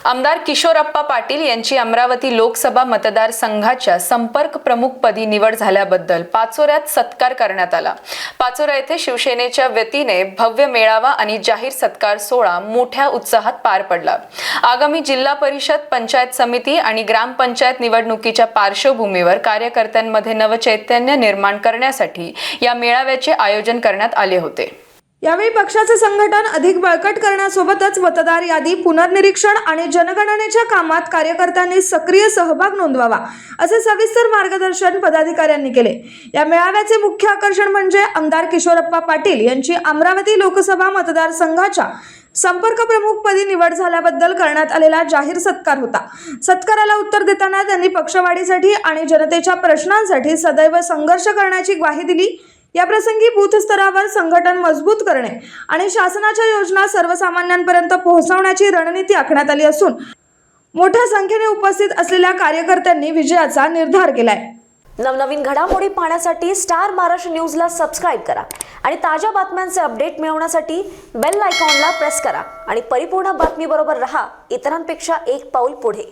आमदार किशोरप्पा पाटील यांची अमरावती लोकसभा मतदारसंघाच्या संपर्क प्रमुखपदी निवड झाल्याबद्दल पाचोऱ्यात सत्कार करण्यात आला। पाचोरा येथे शिवसेनेच्या वतीने भव्य मेळावा आणि जाहीर सत्कार सोहळा मोठ्या उत्साहात पार पडला। आगामी जिल्हा परिषद, पंचायत समिती आणि ग्रामपंचायत निवडणुकीच्या पार्श्वभूमीवर कार्यकर्त्यांमध्ये नवचैतन्य निर्माण करण्यासाठी या मेळाव्याचे आयोजन करण्यात आले होते। यावेळी पक्षाचे संघटन अधिक बळकट करण्यासोबतच मतदार यादी पुनर्निरीक्षण आणि जनगणनेच्या कामात कार्यकर्त्यांनी सक्रिय सहभाग नोंदवावा असे सविस्तर मार्गदर्शन पदाधिकाऱ्यांनी केले। या मेळाव्याचे मुख्य आकर्षण म्हणजे आमदार किशोरप्पा पाटील यांची अमरावती लोकसभा मतदारसंघाच्या संपर्क प्रमुखपदी निवड झाल्याबद्दल करण्यात आलेला जाहीर सत्कार होता। सत्काराला उत्तर देताना त्यांनी पक्षवाढीसाठी आणि जनतेच्या प्रश्नांसाठी सदैव संघर्ष करण्याची ग्वाही दिली। या प्रसंगी बूथ स्तरावर संघटन मजबूत करणे आणि शासनाच्या योजना सर्वसामान्यांपर्यंत पोहोचवण्याची रणनीती आखण्यात आली असून मोठ्या संख्येने उपस्थित असलेल्या कार्यकर्त्यांनी विजयाचा निर्धार केलाय। नवनवीन घडामोडी पाहण्यासाठी स्टार महाराष्ट्र न्यूजला सबस्क्राइब करा आणि ताज्या बातम्यांचे अपडेट मिळवण्यासाठी बेल आयकॉनला प्रेस करा आणि परिपूर्ण बातमीबरोबर रहा, इतरांपेक्षा एक पाऊल पुढे।